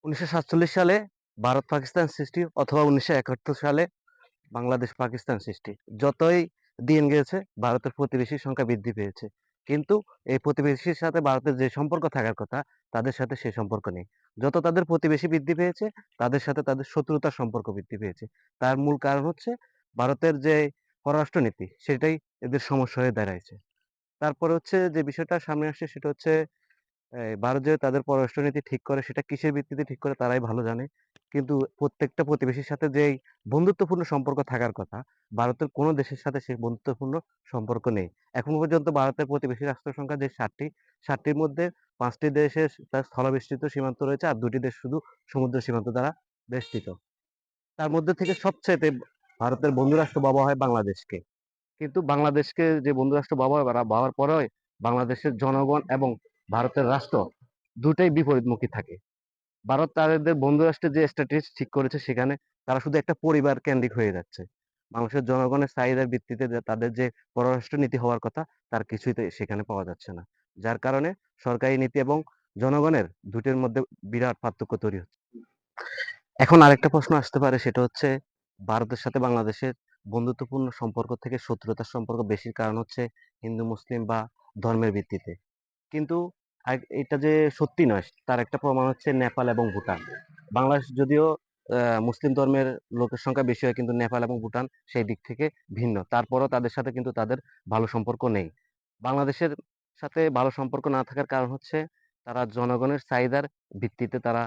১৯৪৭ সালে ভারত পাকিস্তান সৃষ্টি অথবা ১৯৭১ সালে বাংলাদেশ পাকিস্তান সৃষ্টি। যতই দিন গিয়েছে ভারতের প্রতিবেশীর সংখ্যা বৃদ্ধি পেয়েছে। কিন্তু এই প্রতিবেশীর সাথে ভারতের যে সম্পর্ক থাকার কথা তাদের সাথে সে সম্পর্ক নেই। যত তাদের প্রতিবেশী বৃদ্ধি পেয়েছে তাদের সাথে তাদের শত্রুতার সম্পর্ক বৃদ্ধি পেয়েছে। তার মূল কারণ হচ্ছে ভারতের যে পররাষ্ট্রনীতি সেটাই এদের সমস্যা হয়ে দাঁড়াইছে। তারপরে হচ্ছে যে বিষয়টা সামনে আসছে সেটা হচ্ছে ভারত যে তাদের পররাষ্ট্রনীতি ঠিক করে সেটা কিসের ভিত্তিতে ঠিক করে তারাই ভালো জানে। কিন্তু প্রত্যেকটা প্রতিবেশীর সাথে যেই বন্ধুত্বপূর্ণ সম্পর্ক থাকার কথা, ভারতের কোনো দেশের সাথে সেই বন্ধুত্বপূর্ণ সম্পর্ক নেই। এখন পর্যন্ত ভারতের প্রতিবেশী রাষ্ট্র সংখ্যা যে ৭ টি, ৭ টির মধ্যে ৫ টি দেশের তার স্থলবেষ্টিত সীমান্ত রয়েছে আর ২ টি দেশ শুধু সমুদ্র সীমান্ত দ্বারা বেষ্টিত। তার মধ্যে থেকে সবচাইতে ভারতের বন্ধু রাষ্ট্র ভাবা হয় বাংলাদেশকে। কিন্তু বাংলাদেশকে যে বন্ধু রাষ্ট্র ভাবার পরেও বাংলাদেশের জনগণ এবং ভারতের রাষ্ট্র দুটাই বিপরীতমুখী থাকে। ভারত তাদের বন্ধু রাষ্ট্রের যে স্ট্র্যাটেজি ঠিক করেছে সেখানে তারা শুধু একটা পরিবার কেন্দ্রিক হয়ে যাচ্ছে। মানুষের জনগণের চাহিদার ভিত্তিতে যে তাদের যে পররাষ্ট্র নীতি হওয়ার কথা তার কিছুই সেখানে পাওয়া যাচ্ছে না। যার কারণে সরকারি নীতি এবং জনগণের দুটির মধ্যে বিরাট পার্থক্য তৈরি হচ্ছে। এখন আরেকটা প্রশ্ন আসতে পারে সেটা হচ্ছে ভারতের সাথে বাংলাদেশের বন্ধুত্বপূর্ণ সম্পর্ক থেকে শত্রুতার সম্পর্ক বেশির কারণ হচ্ছে হিন্দু মুসলিম বা ধর্মের ভিত্তিতে। কিন্তু এটা যে সত্যি নয় তার একটা প্রমাণ হচ্ছে নেপাল এবং ভুটান। বাংলাদেশ যদিও মুসলিম ধর্মের লোকের সংখ্যা বেশি হয় কিন্তু নেপাল এবং ভুটান সেই দিক থেকে ভিন্ন। তারপরও তাদের সাথে কিন্তু তাদের ভালো সম্পর্ক নেই। বাংলাদেশের সাথে ভালো সম্পর্ক না থাকার কারণ হচ্ছে তারা জনগণের চাহিদার ভিত্তিতে তারা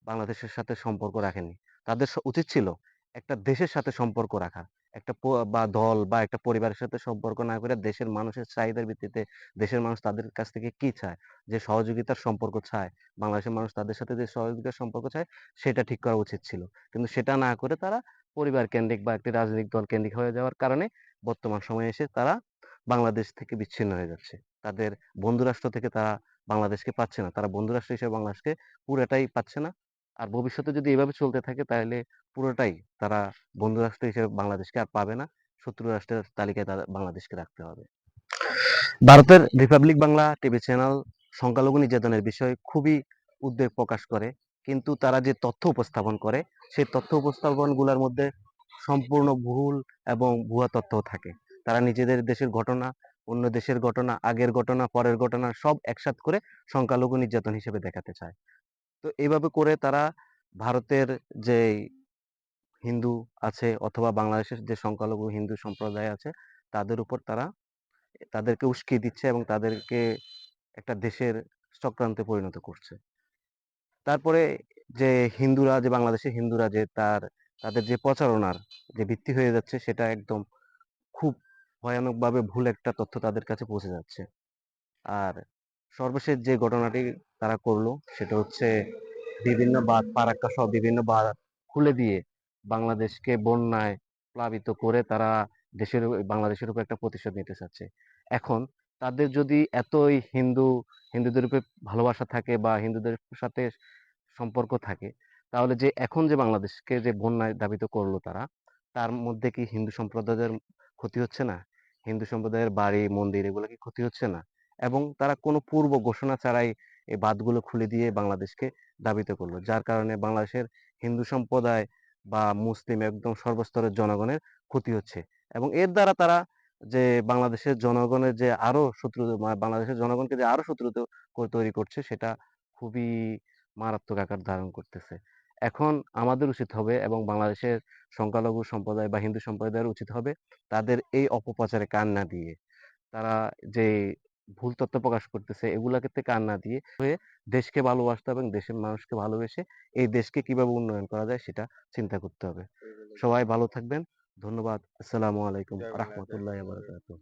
বাংলাদেশের সাথে সম্পর্ক রাখেনি। তাদের উচিত ছিল একটা দেশের সাথে সম্পর্ক রাখা। একটা বা দল বা একটা পরিবারের সাথে সম্পর্ক না করে দেশের মানুষের চাহিদার ভিত্তিতে দেশের মানুষ তাদের কাছ থেকে কি চায়, যে সহযোগিতার সম্পর্ক চায়, বাংলাদেশের মানুষ তাদের সাথে যে সহযোগিতার সম্পর্ক চায় সেটা ঠিক করা উচিত ছিল। কিন্তু সেটা না করে তারা পরিবার কেন্দ্রিক বা একটি রাজনৈতিক দল কেন্দ্রিক হয়ে যাওয়ার কারণে বর্তমান সময়ে এসে তারা বাংলাদেশ থেকে বিচ্ছিন্ন হয়ে যাচ্ছে। তাদের বন্ধু রাষ্ট্র থেকে তারা বাংলাদেশকে পাচ্ছে না। তারা বন্ধু রাষ্ট্র হিসেবে বাংলাদেশকে পুরোটাই পাচ্ছে না। আর ভবিষ্যতে যদি এভাবে চলতে থাকে তাহলে পুরোটাই তারা বন্ধু রাষ্ট্র হিসেবে বাংলাদেশকে আর পাবে না। শত্রু রাষ্ট্রের তালিকায় তাদের বাংলাদেশকে রাখতে হবে। ভারতের রিপাবলিক বাংলা টিভি চ্যানেল সংখ্যালঘু নির্যাতনের বিষয়ে খুবই উদ্বেগ প্রকাশ করে। কিন্তু তারা যে তথ্য উপস্থাপন করে সেই তথ্য উপস্থাপনগুলোর মধ্যে সম্পূর্ণ ভুল এবং ভুয়া তথ্যও থাকে। তারা নিজেদের দেশের ঘটনা, অন্য দেশের ঘটনা, আগের ঘটনা, পরের ঘটনা সব একসাথ করে সংখ্যালঘু নির্যাতন হিসেবে দেখাতে চায়। তো এভাবে করে তারা ভারতের যে হিন্দু আছে অথবা বাংলাদেশের যে সংখ্যালঘু হিন্দু সম্প্রদায় আছে তাদের উপর তাদেরকে উস্কে দিচ্ছে এবং তাদেরকে একটা দেশের চক্রান্তে পরিণত করছে। তারপরে যে হিন্দুরা যে বাংলাদেশের হিন্দুরা যে তাদের যে প্রচারণার যে ভিত্তি হয়ে যাচ্ছে সেটা একদম খুব ভয়ানকভাবে ভুল একটা তথ্য তাদের কাছে পৌঁছে যাচ্ছে। আর সর্বশেষ যে ঘটনাটি তারা করলো সেটা হচ্ছে বিভিন্ন বাঁধ, ফারাক্কা সহ বিভিন্ন বাঁধ খুলে দিয়ে বাংলাদেশকে বন্যায় প্লাবিত করে তারা বাংলাদেশের উপর একটা প্রতিশোধ নিতে চাচ্ছে। এখন তাদের যদি এতই হিন্দুদের উপরে ভালোবাসা থাকে বা হিন্দুদের সাথে সম্পর্ক থাকে তাহলে যে এখন যে বাংলাদেশকে যে বন্যায় ধাবিত করলো তারা, তার মধ্যে কি হিন্দু সম্প্রদায়ের ক্ষতি হচ্ছে না? হিন্দু সম্প্রদায়ের বাড়ি, মন্দির এগুলো কি ক্ষতি হচ্ছে না? এবং তারা কোনো পূর্ব ঘোষণা ছাড়াই এই বাঁধগুলো খুলে দিয়ে বাংলাদেশকে ধাবিত করলো। যার কারণে বাংলাদেশের হিন্দু সম্প্রদায় বা মুসলিম একদম সর্বস্তরের জনগণের ক্ষতি হচ্ছে। এবং এর দ্বারা তারা যে বাংলাদেশের জনগণের যে আরো শত্রু বাংলাদেশের জনগণকে যে আরো শত্রু তৈরি করছে সেটা খুবই মারাত্মক আকার ধারণ করতেছে। এখন আমাদের উচিত হবে এবং বাংলাদেশের সংখ্যালঘু সম্প্রদায় বা হিন্দু সম্প্রদায়ের উচিত হবে তাদের এই অপপ্রচারে কান না দিয়ে তারা যে ভুল তথ্য প্রকাশ করতেছে এগুলাকে কান না দিয়ে দেশকে ভালোবাসতে হবে এবং দেশের মানুষকে ভালোবেসে এই দেশকে কিভাবে উন্নয়ন করা যায় সেটা চিন্তা করতে হবে। সবাই ভালো থাকবেন। ধন্যবাদ। আসসালামু আলাইকুম জয় বাংলা, জয় রাহমাতুল্লাহি ওয়া বাংলা। বারাকাতুহু।